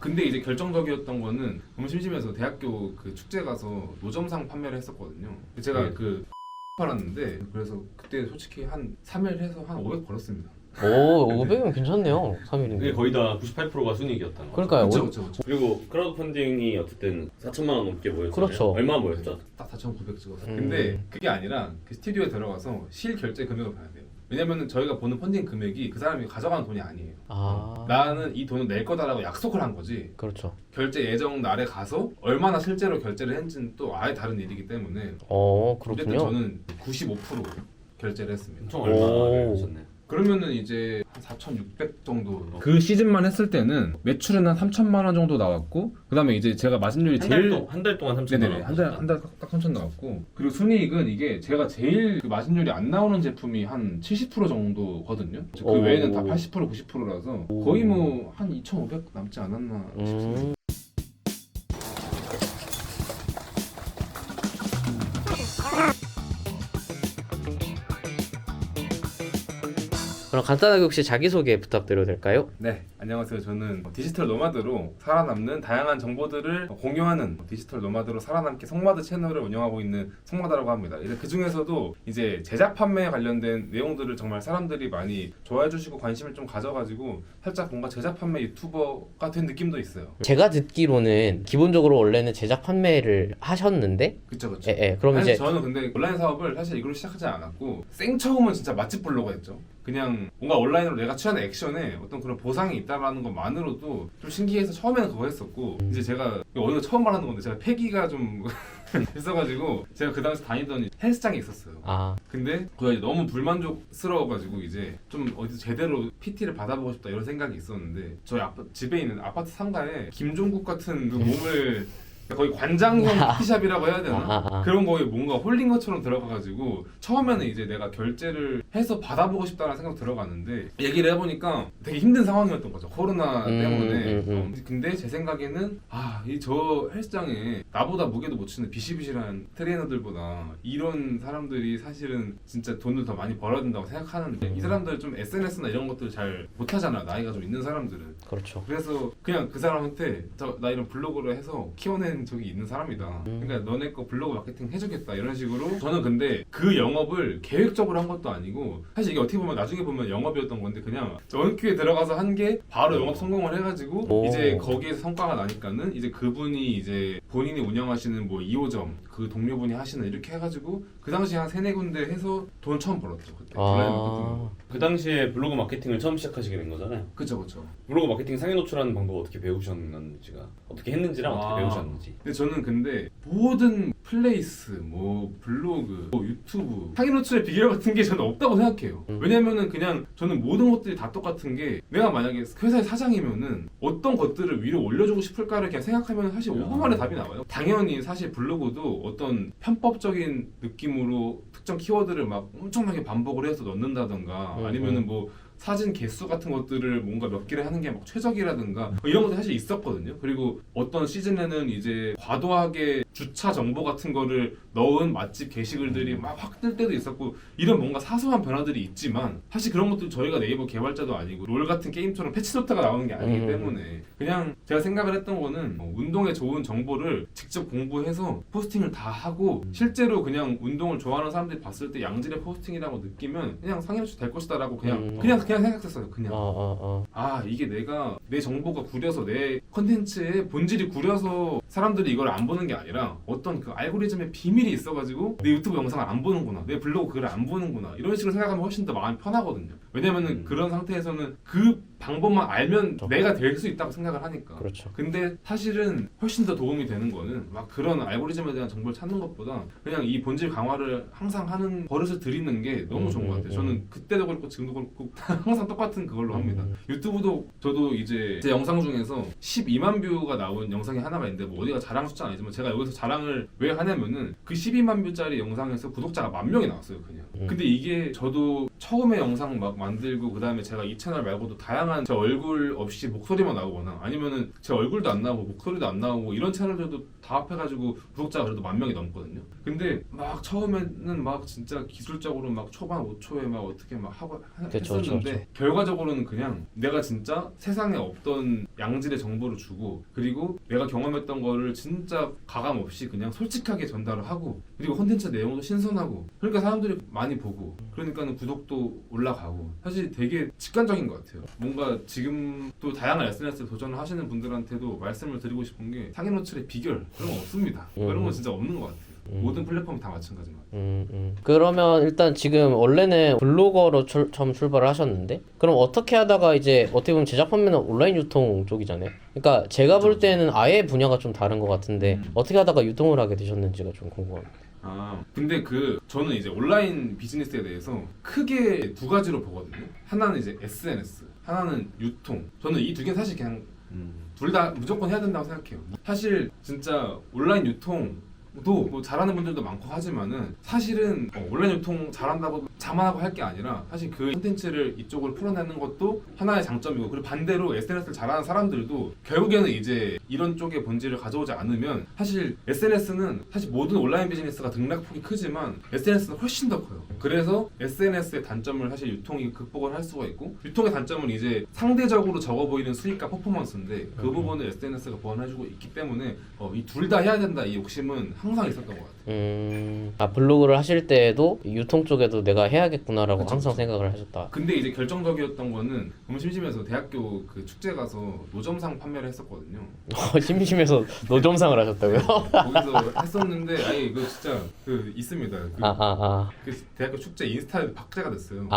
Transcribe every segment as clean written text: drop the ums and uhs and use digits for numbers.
근데 이제 결정적이었던 거는 너무 심심해서 대학교 그 축제 가서 노점상 판매를 했었거든요. 제가 네. 그 팔았는데 그래서 그때 솔직히 한 3일 해서 한 500 벌었습니다. 오, 500이면 괜찮네요. 이게 3일인데. 거의 다 98%가 순이익이었다는 거죠. 그러니까요. 그렇죠. 그리고 크라우드 펀딩이 어쨌든 4천만 원 넘게 모였잖아요. 그렇죠. 얼마 모였죠? 딱 4,900 찍어서. 음. 근데 그게 아니라 그 스튜디오에 들어가서 실 결제 금액을 봐야 돼요. 왜냐면은 저희가 보는 펀딩 금액이 그 사람이 가져가는 돈이 아니에요. 아, 나는 이 돈을 낼 거다라고 약속을 한 거지. 그렇죠. 결제 예정 날에 가서 얼마나 실제로 결제를 했는지는 또 아예 다른 일이기 때문에 어쨌든 그렇군요. 저는 95% 결제를 했습니다. 엄청 오. 얼마를 하셨네요. 그러면은 이제 한 4,600 정도. 그 시즌만 했을 때는 매출은 한 3천만 원 정도 나왔고, 그다음에 이제 제가 마진율이 제일 한 달 동안 3천만 네네네 원. 한달 딱 3천 나왔고, 그리고 순이익은 이게 제가 제일 그 마진율이 안 나오는 제품이 한 70% 정도거든요. 그 오. 외에는 다 80% 90%라서 거의 뭐 한 2,500 남지 않았나 싶습니다. 그럼 간단하게 혹시 자기소개 부탁드려도 될까요? 네, 안녕하세요. 저는 디지털 노마드로 살아남는 다양한 정보들을 공유하는 디지털 노마드로 살아남기 성마드 채널을 운영하고 있는 성마다라고 합니다. 이제 그 중에서도 이제 제작 판매에 관련된 내용들을 정말 사람들이 많이 좋아해 주시고 관심을 좀 가져가지고 살짝 뭔가 제작 판매 유튜버가 된 느낌도 있어요. 제가 듣기로는 기본적으로 원래는 제작 판매를 하셨는데 그쵸, 그쵸. 예, 그럼 사실 이제 저는 근데 온라인 사업을 사실 이걸로 시작하지 않았고 생처음은 진짜 맛집 블로거였죠. 그냥 뭔가 온라인으로 내가 취하는 액션에 어떤 그런 보상이 있다라는 것만으로도 좀 신기해서 처음에는 그거 했었고 이제 제가 어디서 처음 말하는 건데 제가 폐기가 좀 있어가지고 제가 그 당시 다니던 헬스장이 있었어요. 아, 근데 그거 이제 너무 불만족스러워가지고 이제 좀 어디서 제대로 PT를 받아보고 싶다 이런 생각이 있었는데 저희 집에 있는 아파트 상가에 김종국 같은 그 몸을 거의 관장형 PT샵이라고 해야 되나? 그런 거에 뭔가 홀린 것처럼 들어가가지고 처음에는 이제 내가 결제를 해서 받아보고 싶다는 생각 들어갔는데 얘기를 해보니까 되게 힘든 상황이었던 거죠. 코로나 때문에. 근데 제 생각에는 이 저 헬스장에 나보다 무게도 못 치는 비실비실한 트레이너들보다 이런 사람들이 사실은 진짜 돈을 더 많이 벌어야 된다고 생각하는데 이 사람들 좀 SNS나 이런 것들 잘 못하잖아. 나이가 좀 있는 사람들은. 그렇죠. 그래서 그냥 그 사람한테 나 이런 블로그를 해서 키워낸 적이 있는 사람이다. 그러니까 너네 거 블로그 마케팅 해주겠다 이런 식으로. 저는 근데 그 영업을 계획적으로 한 것도 아니고 사실 이게 어떻게 보면 나중에 보면 영업이었던 건데 그냥 원큐에 들어가서 한 게 바로 영업 성공을 해가지고 오. 이제 거기에서 성과가 나니까는 이제 그분이 이제 본인이 운영하시는 뭐 2호점 그 동료분이 하시는 이렇게 해가지고 그 당시에 한 3-4군데 해서 돈 처음 벌었죠 그때. 온라인 마케팅으로. 그 당시에 블로그 마케팅을 처음 시작하시게 된 거잖아요. 그쵸. 블로그 마케팅 상위 노출하는 방법 어떻게 배우셨는지가 어떻게 했는지랑 어떻게 배우셨는지. 근데 저는 근데 모든 플레이스, 뭐 블로그, 뭐 유튜브 상위 노출의 비결 같은 게 저는 없다고 생각해요. 왜냐면은 그냥 저는 모든 것들이 다 똑같은 게 내가 만약에 회사의 사장이면은 어떤 것들을 위로 올려주고 싶을까를 그냥 생각하면 사실 5분 만에 답이 나와요. 당연히 사실 블로그도 어떤 편법적인 느낌으로 특정 키워드를 막 엄청나게 반복을 해서 넣는다던가 아니면은 뭐 사진 개수 같은 것들을 뭔가 몇 개를 하는 게 막 최적이라든가 뭐 이런 것도 사실 있었거든요. 그리고 어떤 시즌에는 이제 과도하게 주차 정보 같은 거를 넣은 맛집 게시글들이 막 확 뜰 때도 있었고 이런 뭔가 사소한 변화들이 있지만 사실 그런 것도 저희가 네이버 개발자도 아니고 롤 같은 게임처럼 패치노트가 나오는 게 아니기 때문에 그냥 제가 생각을 했던 거는 운동에 좋은 정보를 직접 공부해서 포스팅을 다 하고 실제로 그냥 운동을 좋아하는 사람들이 봤을 때 양질의 포스팅이라고 느끼면 그냥 상위 노출 될 것이다라고 그냥 생각했어요. 그냥 이게 내가 내 정보가 구려서 내 컨텐츠의 본질이 구려서 사람들이 이걸 안 보는 게 아니라 어떤 그 알고리즘의 비밀이 있어가지고 내 유튜브 영상을 안 보는구나, 내 블로그 글을 안 보는구나 이런 식으로 생각하면 훨씬 더 마음이 편하거든요. 왜냐면은 그런 상태에서는 그 방법만 알면 내가 될 수 있다고 생각을 하니까. 그렇죠. 근데 사실은 훨씬 더 도움이 되는 거는 막 그런 알고리즘에 대한 정보를 찾는 것보다 그냥 이 본질 강화를 항상 하는 버릇을 들이는 게 너무 좋은 것 같아요. 저는 그때도 그렇고 지금도 그렇고 항상 똑같은 그걸로 합니다. 유튜브도 저도 이제 제 영상 중에서 12만 뷰가 나온 영상이 하나가 있는데 뭐 어디가 자랑 숫자 아니지만 제가 여기서 자랑을 왜 하냐면은 그 12만 뷰짜리 영상에서 구독자가 10,000명이 나왔어요 그냥. 근데 이게 저도 처음에 영상 막 만들고 그 다음에 제가 이 채널 말고도 다양한 다양한 제 얼굴 없이 목소리만 나오거나 아니면은 제 얼굴도 안 나오고 목소리도 안 나오고 이런 채널들도 다 합해가지고 구독자가 그래도 10,000명이 넘거든요. 근데 막 처음에는 막 진짜 기술적으로 막 초반 5초에 막 어떻게 막 하고 그쵸, 했었는데 그쵸. 결과적으로는 그냥 내가 진짜 세상에 없던 양질의 정보를 주고 그리고 내가 경험했던 거를 진짜 가감 없이 그냥 솔직하게 전달을 하고 그리고 콘텐츠 내용도 신선하고 그러니까 사람들이 많이 보고 그러니까는 구독도 올라가고 사실 되게 직관적인 것 같아요. 뭔가 지금 또 다양한 SNS에 도전을 하시는 분들한테도 말씀을 드리고 싶은 게 상해노출의 비결 그런 거 없습니다. 그런 건 진짜 없는 것 같아요. 모든 플랫폼 다 마찬가지인 것 같아요. 그러면 일단 지금 원래는 블로거로 처음 출발을 하셨는데 그럼 어떻게 하다가 이제 어떻게 보면 제작 판매는 온라인 유통 쪽이잖아요. 그러니까 제가 볼 때는 아예 분야가 좀 다른 것 같은데 어떻게 하다가 유통을 하게 되셨는지가 좀 궁금합니다. 아 근데 저는 이제 온라인 비즈니스에 대해서 크게 두 가지로 보거든요. 하나는 이제 SNS, 하나는 유통. 저는 이 두 개는 사실 그냥 둘 다 무조건 해야 된다고 생각해요. 사실 진짜 온라인 유통 뭐 잘하는 분들도 많고 하지만은 사실은 온라인 유통 잘한다고 자만하고 할 게 아니라 사실 그 콘텐츠를 이쪽으로 풀어내는 것도 하나의 장점이고 그리고 반대로 SNS를 잘하는 사람들도 결국에는 이제 이런 쪽의 본질을 가져오지 않으면 사실 SNS는 사실 모든 온라인 비즈니스가 등락폭이 크지만 SNS는 훨씬 더 커요. 그래서 SNS의 단점을 사실 유통이 극복을 할 수가 있고 유통의 단점은 이제 상대적으로 적어 보이는 수익과 퍼포먼스인데 그 부분을 SNS가 보완해주고 있기 때문에 이 둘 다 해야 된다 이 욕심은 항상 있었던 것 같아요. 블로그를 하실 때에도 유통 쪽에도 내가 해야겠구나라고 그쵸, 항상 그쵸. 생각을 하셨다. 근데 이제 결정적이었던 거는 너무 심심해서 대학교 그 축제 가서 노점상 판매를 했었거든요. 심심해서 노점상을 하셨다고요? 거기서 했었는데 아니 이거 진짜 있습니다. 그 대학교 축제 인스타에 박제가 됐어요.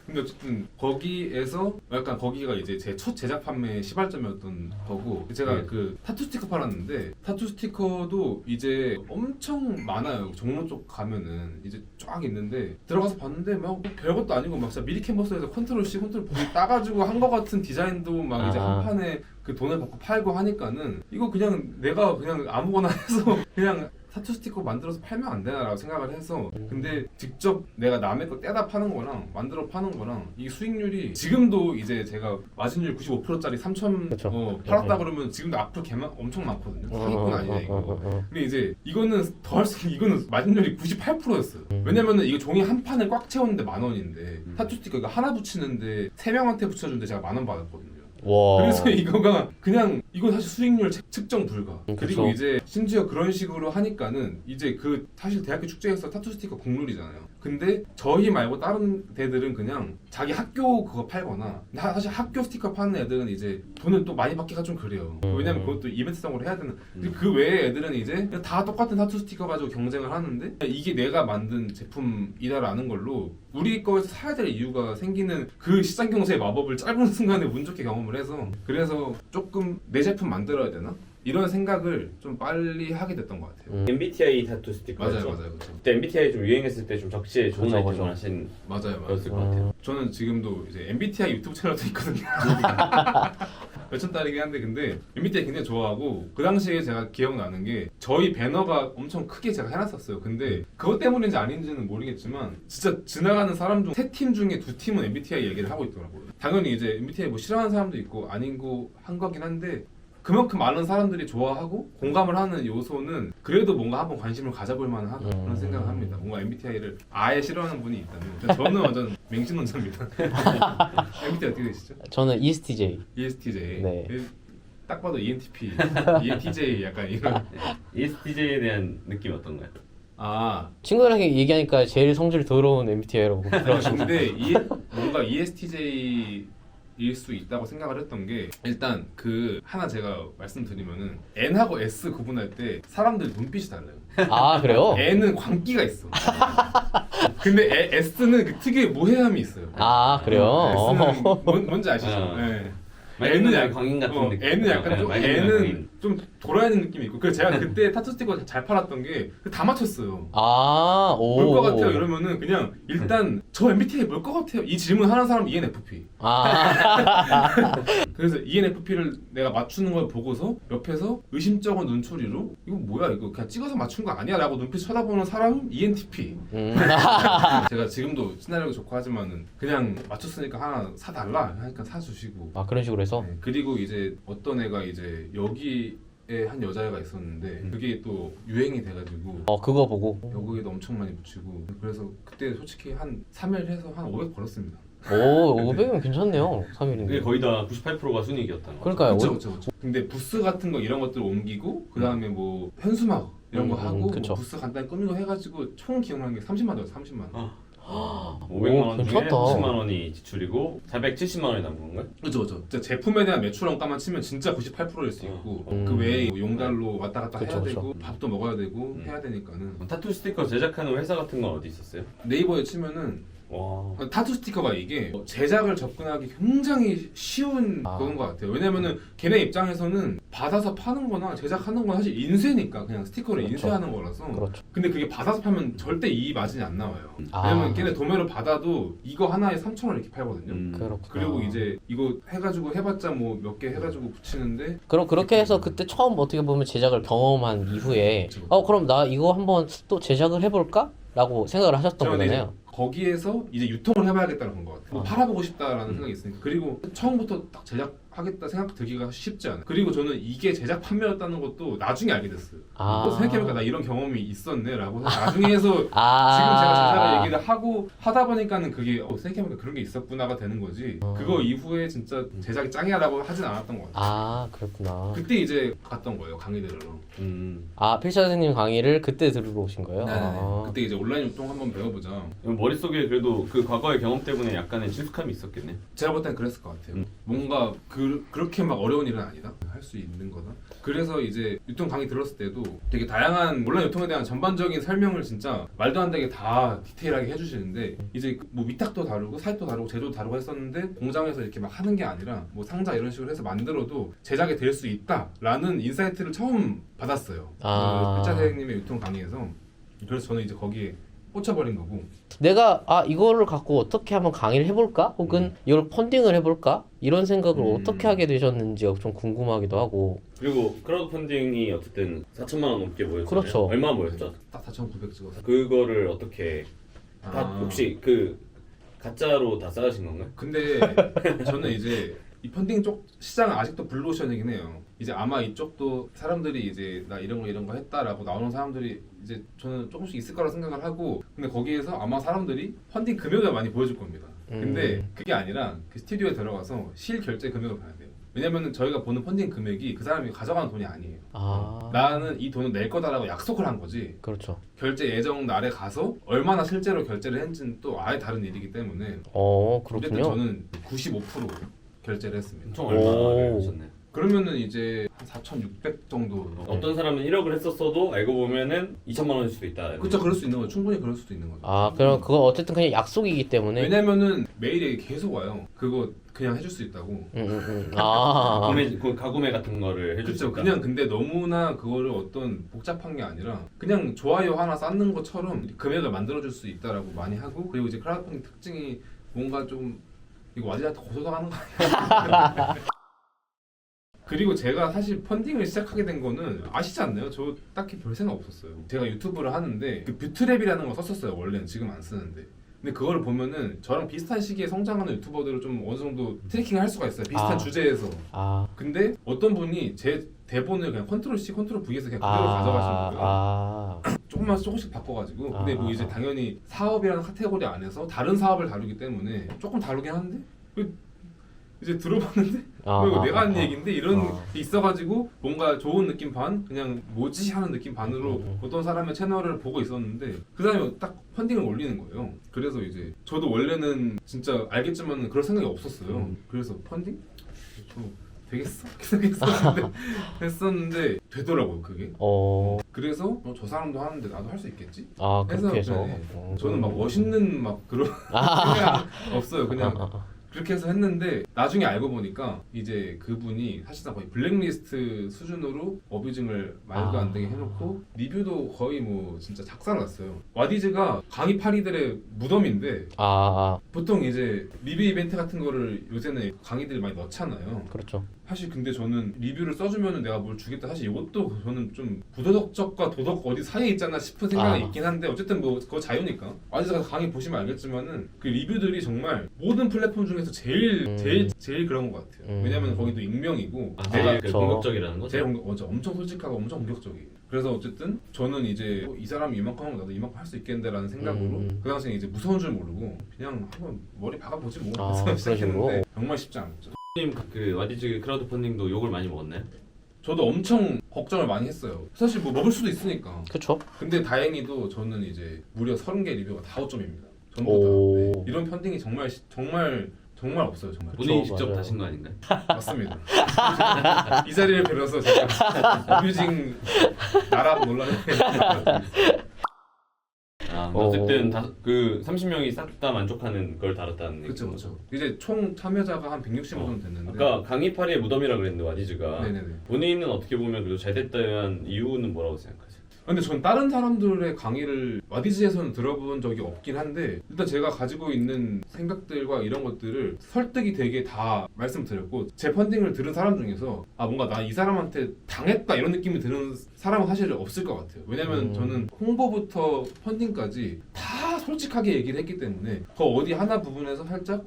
근데 어쨌든 거기에서 약간 거기가 이제 제 첫 제작 판매 시발점이었던 거고 제가 그 타투 스티커 팔았는데 타투 스티커도 이제 엄청 많아요. 종로 쪽 가면은 이제 쫙 있는데 들어가서 봤는데 막 별것도 아니고 막 진짜 미리 캔버스에서 컨트롤 C 컨트롤 V 따가지고 한 거 같은 디자인도 막 이제 한 판에 그 돈을 받고 팔고 하니까는 이거 그냥 내가 그냥 아무거나 해서 그냥 타투 스티커 만들어서 팔면 안 되나라고 생각을 해서 근데 직접 내가 남의 거 떼다 파는 거랑 만들어 파는 거랑 이 수익률이 지금도 이제 제가 마진율 95%짜리 3천 그쵸. 팔았다 그러면 지금도 앞으로 개만 엄청 많거든요. 상위권 아니냐 이거. 근데 이제 이거는 더 할 수 이거는 마진율이 98%였어요. 왜냐면은 이거 종이 한 판을 꽉 채웠는데 10,000원인데 타투 스티커 이거 하나 붙이는데 3명한테 붙여주는데 제가 10,000원 받았거든요. 와. 그래서 이거가 그냥 이건 사실 수익률 측정 불가. 그리고 그쵸. 이제 심지어 그런 식으로 하니까는 이제 그 사실 대학교 축제에서 타투 스티커 국룰이잖아요. 근데 저희 말고 다른 데들은 그냥 자기 학교 그거 팔거나 사실 학교 스티커 파는 애들은 이제 돈을 또 많이 받기가 좀 그래요. 왜냐면 그것도 이벤트성으로 해야 되는. 근데 그 외에 애들은 이제 그냥 다 똑같은 타투 스티커 가지고 경쟁을 하는데 이게 내가 만든 제품이다라는 걸로 우리 거에서 사야 될 이유가 생기는 그 시장 경제의 마법을 짧은 순간에 운 좋게 경험을 해서 그래서 조금 내 제품 만들어야 되나? 이런 생각을 좀 빨리 하게 됐던 것 같아요. MBTI 타투 스티커였죠? 맞아요, 그렇죠. 그때 MBTI 좀 유행했을 때 좀 적시에 좋은 그죠, 아이템을 그죠. 하신 맞아요. 거였을 것 같아요. 저는 지금도 이제 MBTI 유튜브 채널도 있거든요. 몇천 달이긴 한데 근데 MBTI 굉장히 좋아하고 그 당시에 제가 기억나는 게 저희 배너가 엄청 크게 제가 해놨었어요. 근데 그것 때문인지 아닌지는 모르겠지만 진짜 지나가는 사람 중 3팀 중에 2팀은 MBTI 얘기를 하고 있더라고요. 당연히 이제 MBTI 뭐 싫어하는 사람도 있고 아니고 한 거긴 한데 그만큼 많은 사람들이 좋아하고 공감을 하는 요소는 그래도 뭔가 한번 관심을 가져볼 만하다 그런 생각을 합니다. 뭔가 MBTI를 아예 싫어하는 분이 있다면 저는 완전 맹신론자입니다. MBTI 어떻게 되시죠? 저는 ESTJ. ESTJ. 네. 딱 봐도 ENTP, ENTJ 약간 이런. ESTJ에 대한 느낌이 어떤가요? 아, 친구들에게 얘기하니까 제일 성질 더러운 MBTI라고. 근데 뭔가 ESTJ일 수 있다고 생각을 했던 게 일단 그 하나 제가 말씀드리면은 N하고 S 구분할 때 사람들 눈빛이 달라요. 그래요? N은 광기가 있어. 근데 S는 그 특유의 모해함이 있어요. 그래요? S는 뭔지 아시죠? 아. 네. N은 약간 광인 같은 느낌. N은 약간 좀 맑은 N은 광인. 좀 돌아있는 느낌이 있고 그래서 제가 그때 타투 스티커 잘 팔았던 게 다 맞췄어요. 아, 오. 뭘 것 같아요? 이러면은 그냥 일단 저 MBTI 뭘 것 같아요? 이 질문 하는 사람 ENFP. 아, 그래서 ENFP를 내가 맞추는 걸 보고서 옆에서 의심쩍은 눈초리로 이거 뭐야 이거 그냥 찍어서 맞춘 거 아니야? 라고 눈빛 쳐다보는 사람은 ENTP. 제가 지금도 시나리오 좋고 하지만은 그냥 맞췄으니까 하나 사달라 하니까 사주시고 아 그런 식으로 해서. 네, 그리고 이제 어떤 애가 이제 여기에 한 여자애가 있었는데 그게 또 유행이 돼가지고 그거 보고. 여기에도 엄청 많이 붙이고 그래서 그때 솔직히 한 3일 해서 한 500 벌었습니다. 오, 500은 괜찮네요. 그게 3일인데. 거의 다 98%가 순이익이었다는 거죠. 그러니까요. 그렇죠. 근데 부스 같은 거 이런 것들 옮기고 그 다음에 뭐 현수막 이런 거 하고 그쵸. 뭐 부스 간단히 꾸미고 해가지고 총 기억나는 게 30만 원이었어요. 30만 원. 500만 원 중에 괜찮다. 30만 원이 지출이고 470만 원이 남은 건가요? 그렇죠. 진짜 제품에 대한 매출 원가만 치면 진짜 98%일 수 있고 음. 그 외에 뭐 용달로 왔다 갔다 그쵸, 해야 그쵸. 되고 밥도 먹어야 되고 해야 되니까는 타투 스티커 제작하는 회사 같은 건 어디 있었어요? 네이버에 치면은 와. 타투 스티커가 이게 제작을 접근하기 굉장히 쉬운 그건 것 같아요. 왜냐면은 걔네 입장에서는 받아서 파는 거나 제작하는 건 사실 인쇄니까 그냥 스티커를 그렇죠. 인쇄하는 거라서 그렇죠. 근데 그게 받아서 파면 절대 이 마진이 안 나와요. 아. 왜냐면 걔네 도매로 받아도 이거 하나에 3,000원 이렇게 팔거든요. 그렇구나. 그리고 이제 이거 해가지고 해봤자 뭐 몇 개 해가지고 붙이는데 그럼 그렇게 해서 그때 처음 어떻게 보면 제작을 경험한 이후에 그럼 나 이거 한번 또 제작을 해볼까? 라고 생각을 하셨던 저는 거잖아요. 거기에서 이제 유통을 해봐야겠다는 건 것 같아요. 뭐 팔아보고 싶다라는 생각이 있으니까. 그리고 처음부터 딱 제작하겠다 생각 들기가 쉽지 않아요. 그리고 저는 이게 제작 판매였다는 것도 나중에 알게 됐어요. 또 생각해보니까 나 이런 경험이 있었네라고 나중에 해서 지금 제가 제작을 얘기를 하고 하다 보니까는 그게 생각해보니까 그런 게 있었구나가 되는 거지. 그거 이후에 진짜 제작이 짱이야라고 하진 않았던 것 같아요. 그렇구나. 그때 이제 갔던 거예요, 강의 들으러. 필샤 선생님 강의를 그때 들으러 오신 거예요? 그때 이제 온라인 유통 한번 배워보자. 머릿속에 그래도 그 과거의 경험 때문에 약간의 친숙함이 있었겠네. 제가 볼 땐 그랬을 것 같아요. 뭔가 그렇게 막 어려운 일은 아니다. 할 수 있는 거다. 그래서 이제 유통 강의 들었을 때도 되게 다양한 온라인 유통에 대한 전반적인 설명을 진짜 말도 안 되게 다 디테일하게 해주시는데 이제 뭐 위탁도 다루고 사입도 다루고 제조도 다루고 했었는데 공장에서 이렇게 막 하는 게 아니라 뭐 상자 이런 식으로 해서 만들어도 제작이 될 수 있다라는 인사이트를 처음 받았어요. 그 필자 선생님의 유통 강의에서. 그래서 저는 이제 거기에 꽂혀버린 거고. 내가 이거를 갖고 어떻게 한번 강의를 해볼까? 혹은 이걸 펀딩을 해볼까? 이런 생각을 어떻게 하게 되셨는지가 좀 궁금하기도 하고. 그리고 크라우드 펀딩이 어쨌든 4천만 원 넘게 모였잖아요. 그렇죠. 얼마 모였죠? 딱 4,900 찍어서. 그거를 어떻게 다 혹시 그 가짜로 다 쌓으신 건가요? 근데 저는 이제 이 펀딩 쪽 시장은 아직도 블루오션이긴 해요. 이제 아마 이쪽도 사람들이 이제 나 이런 거 했다라고 나오는 사람들이 이제 저는 조금씩 있을 거라 생각을 하고 근데 거기에서 아마 사람들이 펀딩 금액을 많이 보여줄 겁니다. 근데 그게 아니라 그 스튜디오에 들어가서 실 결제 금액을 봐야 돼요. 왜냐면은 저희가 보는 펀딩 금액이 그 사람이 가져가는 돈이 아니에요. 나는 이 돈을 낼 거다라고 약속을 한 거지. 그렇죠. 결제 예정 날에 가서 얼마나 실제로 결제를 했는지는 또 아예 다른 일이기 때문에. 그렇군요. 어쨌든 저는 95% 결제를 했습니다. 총 얼마를 하셨나요? 그러면은 이제 한 4,600 정도. 어떤 사람은 1억을 했었어도 알고 보면은 2천만 원일 수도 있다. 그렇죠, 그럴 수 있는 거죠. 충분히 그럴 수도 있는 거죠. 그럼 그거 어쨌든 그냥 약속이기 때문에. 왜냐면은 메일이 계속 와요. 그거 그냥 해줄 수 있다고. 가구매 같은 거를 해줄 수 그렇죠. 있다. 그냥 근데 너무나 그거를 어떤 복잡한 게 아니라 그냥 좋아요 하나 쌓는 것처럼 금액을 만들어줄 수 있다라고 많이 하고 그리고 이제 크라우드 펀딩 특징이 뭔가 좀 이거 와디한테 고소당하는 거 아니야? 그리고 제가 사실 펀딩을 시작하게 된 거는 아시지 않나요? 저 딱히 별 생각 없었어요. 제가 유튜브를 하는데 그 뷰트랩이라는 거 썼었어요. 원래는 지금 안 쓰는데. 근데 그거를 보면은 저랑 비슷한 시기에 성장하는 유튜버들을 좀 어느 정도 트래킹을 할 수가 있어요. 비슷한 주제에서. 근데 어떤 분이 제 대본을 그냥 컨트롤 C, 컨트롤 V에서 그냥 그대로 가져가신 거예요. 조금씩 바꿔가지고. 근데 뭐 이제 당연히 사업이라는 카테고리 안에서 다른 사업을 다루기 때문에 조금 다르긴 한데 이제 들어봤는데 이거 내가 한 얘기인데 이런 게 있어가지고 뭔가 좋은 느낌 반 그냥 뭐지 하는 느낌 반으로 어떤 사람의 채널을 보고 있었는데 그 사람이 딱 펀딩을 올리는 거예요. 그래서 이제 저도 원래는 진짜 알겠지만 그럴 생각이 없었어요. 그래서 펀딩? 저 되겠어? 했었는데 되더라고요 그게. 그래서 저 사람도 하는데 나도 할 수 있겠지? 그렇게 해서. 저는 막 멋있는 막 그런 생각 없어요. 그냥 그렇게 해서 했는데 나중에 알고 보니까 이제 그분이 사실상 거의 블랙리스트 수준으로 어뷰징을 말도 안 되게 해놓고 리뷰도 거의 뭐 진짜 작살났어요. 와디즈가 강의 파리들의 무덤인데 보통 이제 리뷰 이벤트 같은 거를 요새는 강의들이 많이 넣잖아요. 그렇죠. 사실 근데 저는 리뷰를 써주면 내가 뭘 주겠다. 사실 이것도 저는 좀 부도덕적과 도덕 어디 사이에 있잖아 싶은 생각이 있긴 한데 어쨌든 뭐 그거 자유니까. 와디즈가 강의 보시면 알겠지만은 그 리뷰들이 정말 모든 플랫폼 중에서 제일 그런 것 같아요. 왜냐면 거기도 익명이고 제일 공격적이라는 거죠? 제일 엄청 솔직하고 엄청 공격적이에요. 그래서 어쨌든 저는 이제 이 사람이 이만큼 하면 나도 이만큼 할 수 있겠는데라는 생각으로 그 당시에 이제 무서운 줄 모르고 그냥 한번 머리 박아보지 뭐 해서 시작했는데 정말 쉽지 않았죠. 님 그 와디즈 크라우드 펀딩도 욕을 많이 먹었나요? 저도 엄청 걱정을 많이 했어요. 사실 뭐 먹을 수도 있으니까. 그쵸. 근데 다행히도 저는 이제 무려 30개 리뷰가 다 5점입니다. 전부 다. 네. 이런 펀딩이 정말 없어요. 정말. 본인이 그쵸, 직접 맞아요. 다신 거 아닌가요? 맞습니다. 이 자리를 빌어서 제가 어뷰징 나락 논란에 어쨌든 그 30명이 싹 다 만족하는 걸 달았다는 얘기. 그렇죠. 이제 총 참여자가 한 160명 정도 됐는데. 아까 강의파리의 무덤이라 그랬는데 와디즈가 네네네. 본인은 어떻게 보면 그래도 잘 됐다는 이유는 뭐라고 생각하세요? 근데 전 다른 사람들의 강의를 와디즈에서는 들어본 적이 없긴 한데 일단 제가 가지고 있는 생각들과 이런 것들을 설득이 되게 다 말씀드렸고 제 펀딩을 들은 사람 중에서 뭔가 나 이 사람한테 당했다 이런 느낌이 드는 사람은 사실 없을 것 같아요. 왜냐면 저는 홍보부터 펀딩까지 다 솔직하게 얘기를 했기 때문에 그 어디 하나 부분에서 살짝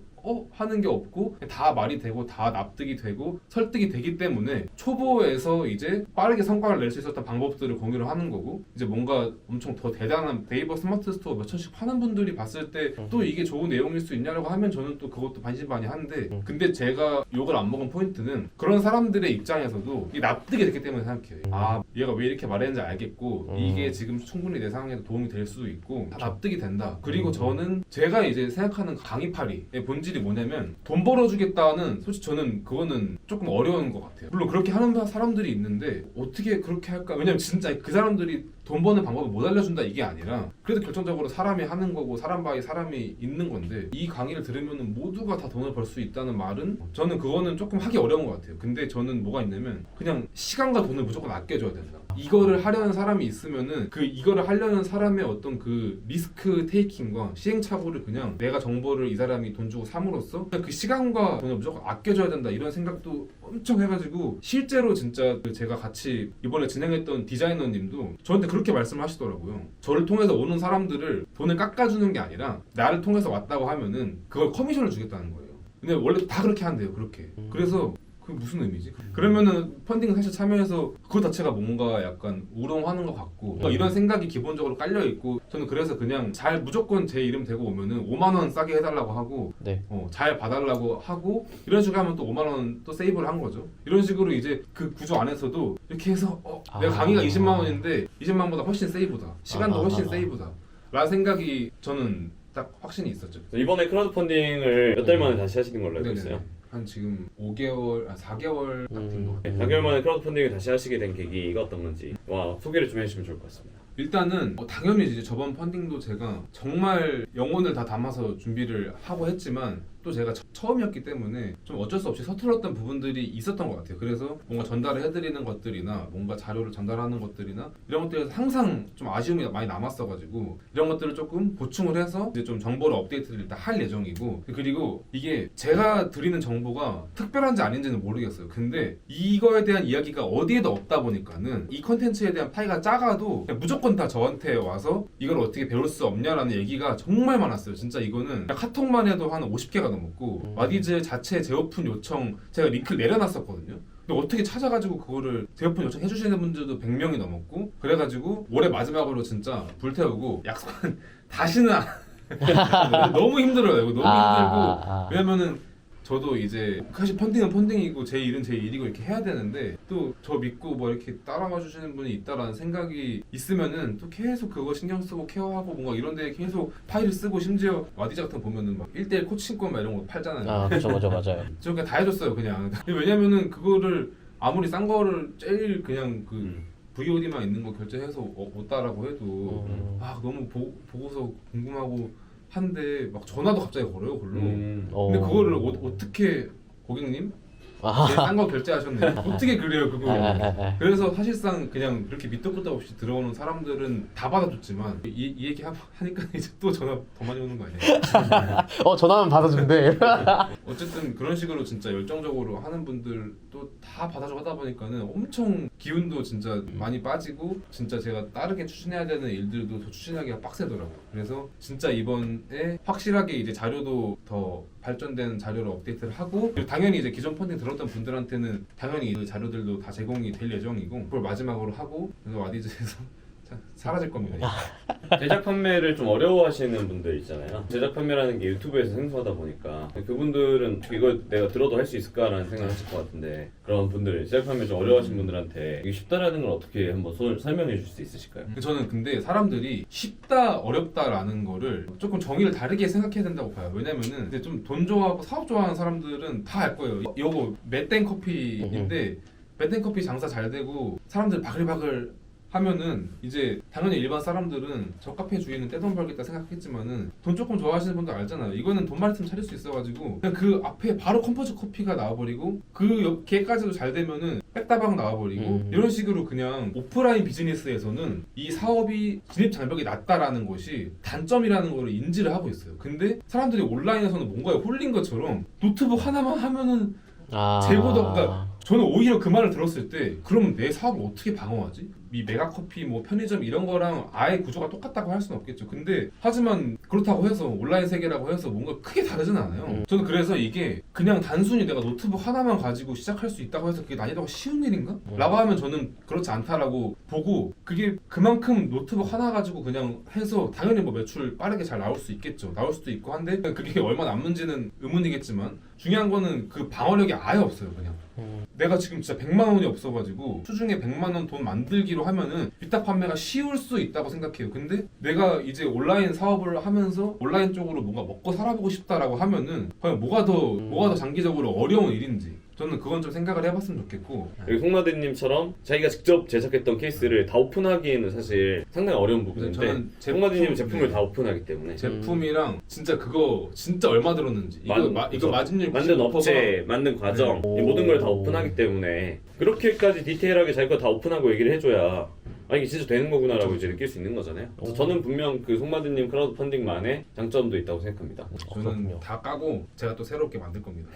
하는 게 없고 다 말이 되고 다 납득이 되고 설득이 되기 때문에 초보에서 이제 빠르게 성과를 낼 수 있었던 방법들을 공유를 하는 거고 이제 뭔가 엄청 더 대단한 네이버 스마트 스토어 몇 천씩 파는 분들이 봤을 때 또 이게 좋은 내용일 수 있냐라고 하면 저는 또 그것도 반신반의한데 근데 제가 욕을 안 먹은 포인트는 그런 사람들의 입장에서도 이게 납득이 됐기 때문에 생각해요. 얘가 왜 이렇게 말했는지 알겠고 이게 지금 충분히 내 상황에도 도움이 될 수도 있고 다 납득이 된다. 그리고 저는 제가 이제 생각하는 강의파리의 본질이 뭐냐면 돈 벌어주겠다는 솔직히 저는 그거는 조금 어려운 것 같아요. 물론 그렇게 하는 사람들이 있는데 어떻게 그렇게 할까? 왜냐면 진짜 그 사람들이 돈 버는 방법을 못 알려준다 이게 아니라 그래도 결정적으로 사람이 하는 거고 사람 바이 사람이 있는 건데 이 강의를 들으면 모두가 다 돈을 벌 수 있다는 말은 저는 그거는 조금 하기 어려운 것 같아요. 근데 저는 뭐가 있냐면 그냥 시간과 돈을 무조건 아껴줘야 된다. 이거를 하려는 사람이 있으면은 이거를 하려는 사람의 어떤 그 리스크 테이킹과 시행착오를 그냥 내가 정보를 이 사람이 돈 주고 삼으로써 그냥 그 시간과 돈을 무조건 아껴줘야 된다 이런 생각도 엄청 해가지고 실제로 진짜 제가 같이 이번에 진행했던 디자이너님도 저한테 그렇게 말씀을 하시더라고요. 저를 통해서 오는 사람들을 돈을 깎아주는 게 아니라 나를 통해서 왔다고 하면은 그걸 커미션을 주겠다는 거예요. 근데 원래 다 그렇게 한대요. 그렇게. 그래서 그게 무슨 의미지? 그러면은 펀딩 사실 참여해서 그거 자체가 뭔가 약간 우롱하는 것 같고 이런 생각이 기본적으로 깔려 있고 저는 그래서 그냥 잘 무조건 제 이름 대고 오면은 5만 원 싸게 해달라고 하고 잘 봐달라고 하고 이런 식으로 하면 또 5만 원 또 세이브를 한 거죠. 이런 식으로 이제 그 구조 안에서도 이렇게 해서 내가 강의가 20만 원인데 20만 원보다 훨씬 세이브다. 시간도 훨씬 세이브다. 라는 생각이 저는 딱 확신이 있었죠. 이번에 크라우드 펀딩을 몇 달 만에 다시 하시는 걸로 알고 있어요. 한 지금 4개월 같은 거. 4개월 만에 크라우드 펀딩을 다시 하시게 된 계기가 어떤 건지 소개를 좀 해주시면 좋을 것 같습니다. 일단은 당연히 이제 저번 펀딩도 제가 정말 영혼을 다 담아서 준비를 하고 했지만 또 제가 처음이었기 때문에 좀 어쩔 수 없이 서툴렀던 부분들이 있었던 것 같아요. 그래서 뭔가 전달을 해드리는 것들이나 뭔가 자료를 전달하는 것들이나 이런 것들에서 항상 좀 아쉬움이 많이 남았어가지고 이런 것들을 조금 보충을 해서 이제 좀 정보를 업데이트를 일단 할 예정이고 그리고 이게 제가 드리는 정보가 특별한지 아닌지는 모르겠어요. 근데 이거에 대한 이야기가 어디에도 없다 보니까는 이 컨텐츠에 대한 파이가 작아도 그냥 무조건 다 저한테 와서 이걸 어떻게 배울 수 없냐라는 얘기가 정말 많았어요. 진짜 이거는 카톡만 해도 한 50개가 넘었고 와디즈 자체 재오픈 요청 제가 링크를 내려놨었거든요. 근데 어떻게 찾아가지고 그거를 재오픈 요청 해주시는 분들도 100명이 넘었고 그래가지고 올해 마지막으로 진짜 불태우고 약속은 다시는 너무 힘들어요. 이거 너무 힘들고 왜냐면은 저도 이제 사실 펀딩은 펀딩이고 제 일은 제 일이고 이렇게 해야 되는데 또 저 믿고 뭐 이렇게 따라와 주시는 분이 있다라는 생각이 있으면은 또 계속 그거 신경 쓰고 케어하고 뭔가 이런 데 계속 파일을 쓰고 심지어 와디즈 같은 거 보면은 막 1:1 코칭권 막 이런 거 팔잖아요. 그쵸 맞아요. 저 그냥 다 해줬어요 그냥. 왜냐면은 그거를 아무리 싼 거를 제일 그냥 VOD만 있는 거 결제해서 왔다라고 해도 너무 보고서 궁금하고 한데 막 전화도 갑자기 걸어요 글로. 어. 근데 그거를 어떻게 고객님? 아. 딴 거 결제하셨네. 어떻게 그래요 그거? 아. 그래서 사실상 그냥 그렇게 밑도 끝도 없이 들어오는 사람들은 다 받아줬지만 이 얘기 하니까 이제 또 전화 더 많이 오는 거 아니에요? 전화하면 받아준대. 어쨌든 그런 식으로 진짜 열정적으로 하는 분들도 다 받아주고 하다 보니까는 엄청 기운도 진짜 많이 빠지고 진짜 제가 다르게 추진해야 되는 일들도 더 추진하기가 빡세더라고요. 그래서 진짜 이번에 확실하게 이제 자료도 더 발전된 자료로 업데이트를 하고 그리고 당연히 이제 기존 펀딩 들었던 분들한테는 당연히 그 자료들도 다 제공이 될 예정이고 그걸 마지막으로 하고 그래서 와디즈에서 사라질 겁니다. 제작 판매를 좀 어려워하시는 분들 있잖아요. 제작 판매라는 게 유튜브에서 생소하다 보니까 그분들은 이거 내가 들어도 할 수 있을까라는 생각을 하실 것 같은데 그런 분들 제작 판매 좀 어려워하시는 분들한테 이게 쉽다라는 걸 어떻게 한번 설명해 줄 수 있으실까요? 저는 근데 사람들이 쉽다 어렵다라는 거를 조금 정의를 다르게 생각해야 된다고 봐요. 왜냐면은 이제 좀 돈 좋아하고 사업 좋아하는 사람들은 다 알 거예요. 요거 맷땡 커피인데 맷땡 커피 장사 잘 되고 사람들 바글바글 하면은 이제 당연히 일반 사람들은 저 카페 주인은 떼돈 벌겠다 생각했지만은 돈 조금 좋아하시는 분들 알잖아요. 이거는 돈만 있으면 차릴 수 있어가지고 그냥 그 앞에 바로 컴포즈 커피가 나와버리고 그 걔까지도 잘 되면은 백다방 나와버리고 이런 식으로 그냥 오프라인 비즈니스에서는 이 사업이 진입 장벽이 낮다라는 것이 단점이라는 걸 인지를 하고 있어요. 근데 사람들이 온라인에서는 뭔가에 홀린 것처럼 노트북 하나만 하면은 재고도 그러니까 저는 오히려 그 말을 들었을 때 그럼 내 사업을 어떻게 방어하지? 이 메가커피 뭐 편의점 이런 거랑 아예 구조가 똑같다고 할 수는 없겠죠. 근데 하지만 그렇다고 해서 온라인 세계라고 해서 뭔가 크게 다르진 않아요. 저는 그래서 이게 그냥 단순히 내가 노트북 하나만 가지고 시작할 수 있다고 해서 그게 난이도가 쉬운 일인가? 라고 하면 저는 그렇지 않다라고 보고 그게 그만큼 노트북 하나 가지고 그냥 해서 당연히 뭐 매출 빠르게 잘 나올 수 있겠죠. 나올 수도 있고 한데 그게 얼마 남는지는 의문이겠지만 중요한 거는 그 방어력이 아예 없어요. 그냥 내가 지금 진짜 100만 원이 없어가지고 수중에 100만 원 돈 만들기로 하면은 위탁 판매가 쉬울 수 있다고 생각해요. 근데 내가 이제 온라인 사업을 하면서 온라인 쪽으로 뭔가 먹고 살아보고 싶다라고 하면은 과연 뭐가 더 장기적으로 어려운 일인지 저는 그건 좀 생각을 해봤으면 좋겠고 여기 송마디님처럼 자기가 직접 제작했던 케이스를 다 오픈하기에는 사실 상당히 어려운 부분인데 저는 송마디님은 제품을 네. 다 오픈하기 때문에 제품이랑 진짜 그거 진짜 얼마 들었는지 이거 마진율 만든 99%가 업체, 만든 과정 이 모든 걸 다 오픈하기 때문에 그렇게까지 디테일하게 자기가 다 오픈하고 얘기를 해줘야 아 이게 진짜 되는 거구나라고 이제 느낄 수 있는 거잖아요. 그래서 저는 분명 그 송마디님 크라우드 펀딩만의 장점도 있다고 생각합니다. 저는 그렇군요. 다 까고 제가 또 새롭게 만들 겁니다.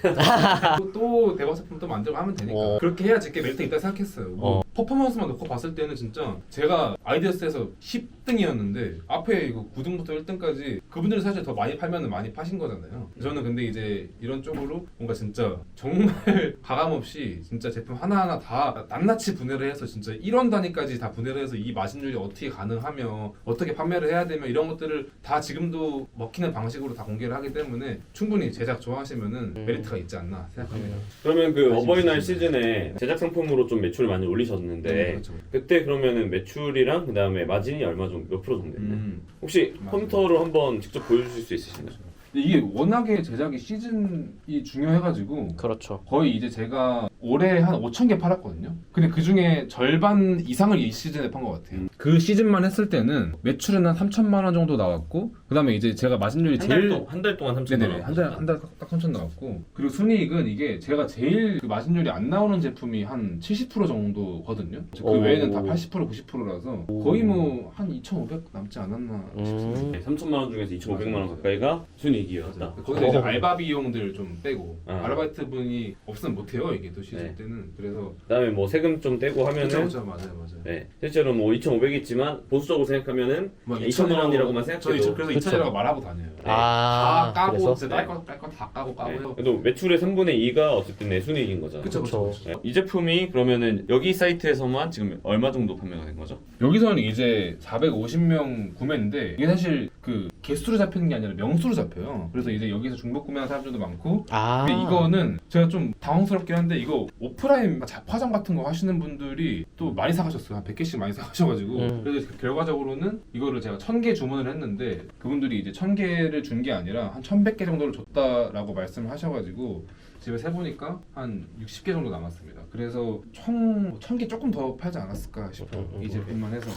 또 대박 제품 또 만들고 하면 되니까 그렇게 해야지 게 메리트 있다 생각했어요. 뭐 퍼포먼스만 놓고 봤을 때는 진짜 제가 아이디어스에서 10등이었는데 앞에 이거 9등부터 1등까지 그분들이 사실 더 많이 팔면 많이 파신 거잖아요. 저는 근데 이제 이런 쪽으로 뭔가 진짜 정말 가감없이 진짜 제품 하나하나 다 낱낱이 분해를 해서 진짜 1원 단위까지 다 분해를 해서 이 마진율이 어떻게 가능하며 어떻게 판매를 해야 되며 이런 것들을 다 지금도 먹히는 방식으로 다 공개를 하기 때문에 충분히 제작 좋아하시면은 메리트가 있지 않나 생각합니다. 그러면 그 어버이날 시즌에 제작 상품으로 좀 매출을 많이 올리셨는데 그렇죠. 그때 그러면은 매출이랑 그다음에 마진이 얼마 정도 몇 프로 정도 됐나요? 혹시 맞아요. 컴퓨터로 한번 직접 보여주실 수 있으신가요? 이게 워낙에 제작이 시즌이 중요해가지고 그렇죠. 거의 이제 제가 올해 한 5,000개 팔았거든요. 근데 그 중에 절반 이상을 이 시즌에 판 것 같아요. 그 시즌만 했을 때는 매출은 한 3천만 원 정도 나왔고, 그 다음에 이제 제가 마진율이 한 달 동안 3천 네네네 원. 한달 딱 3천 나왔고, 그리고 순이익은 이게 제가 제일 그 마진율이 안 나오는 제품이 한 70% 정도거든요. 그 오. 외에는 다 80% 90%라서 거의 뭐 한 2,500 남지 않았나 싶습니다. 3천만 원 중에서 2,500만 원 가까이가 순이익이었다. 거기서 이제 알바 비용들 좀 빼고 아. 아르바이트 분이 없으면 못해요 이게 또 시즌 네. 때는. 그래서 그다음에 뭐 세금 좀 떼고 하면은 그렇죠 맞아요. 네, 실제로 뭐 2,500있지만 보수적으로 생각하면은 뭐 2천만 원이라고만 생각해도 저희 그래서 2천이라고 말하고 다녀요. 아, 다 까고 그래서? 진짜 깔거 다 까고 네. 해서. 그래도 매출의 3분의 2가 어쨌든 내 순이익인 거잖아요. 그쵸. 네. 이 제품이 그러면은 여기 사이트에서만 지금 얼마 정도 판매가 된 거죠? 여기서는 이제 450명 구매인데 이게 사실 그 개수로 잡히는 게 아니라 명수로 잡혀요. 그래서 이제 여기서 중복 구매하는 사람들도 많고. 근데 이거는 제가 좀 당황스럽긴 한데 이거 오프라인 잡화점 같은 거 하시는 분들이 또 많이 사가셨어요. 한 100개씩 많이 사가셔가지고 그래서 결과적으로는 이거를 제가 1000개 주문을 했는데 그분들이 이제 1000개를 준 게 아니라 한 1100개 정도를 줬다라고 말씀을 하셔가지고 집에 세보니까 한 60개 정도 남았습니다. 그래서 총 1000개 조금 더 팔지 않았을까 싶어요. 이 제품만 해서.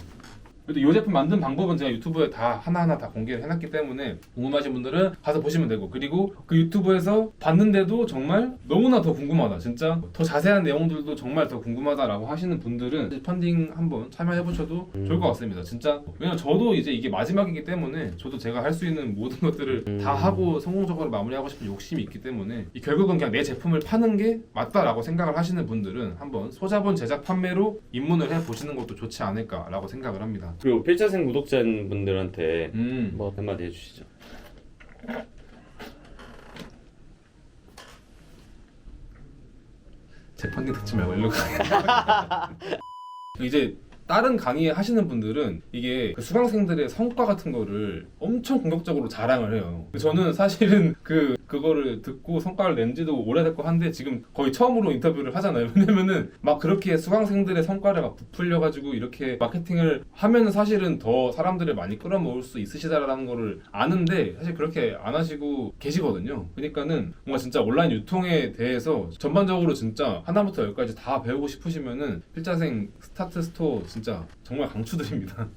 그래도 이 제품 만든 방법은 제가 유튜브에 다 하나하나 다 공개를 해놨기 때문에 궁금하신 분들은 가서 보시면 되고, 그리고 그 유튜브에서 봤는데도 정말 너무나 더 궁금하다, 진짜 더 자세한 내용들도 정말 더 궁금하다라고 하시는 분들은 펀딩 한번 참여해보셔도 좋을 것 같습니다. 진짜 왜냐면 저도 이제 이게 마지막이기 때문에 저도 제가 할 수 있는 모든 것들을 다 하고 성공적으로 마무리하고 싶은 욕심이 있기 때문에 결국은 그냥 내 제품을 파는 게 맞다라고 생각을 하시는 분들은 한번 소자본 제작 판매로 입문을 해보시는 것도 좋지 않을까라고 생각을 합니다. 그리고 필자생 구독자분들한테 뭐 한마디 해주시죠. 제 펀딩 듣지 말고 일로 가. 이제 다른 강의 하시는 분들은 이게 그 수강생들의 성과 같은 거를 엄청 공격적으로 자랑을 해요. 저는 사실은 그거를 듣고 성과를 낸 지도 오래됐고 한데 지금 거의 처음으로 인터뷰를 하잖아요. 왜냐면은 막 그렇게 수강생들의 성과를 막 부풀려가지고 이렇게 마케팅을 하면은 사실은 더 사람들을 많이 끌어모을 수 있으시다라는 거를 아는데 사실 그렇게 안 하시고 계시거든요. 그러니까는 뭔가 진짜 온라인 유통에 대해서 전반적으로 진짜 하나부터 열까지 다 배우고 싶으시면은 필자생 스타트 스토어 진짜 정말 강추드립니다.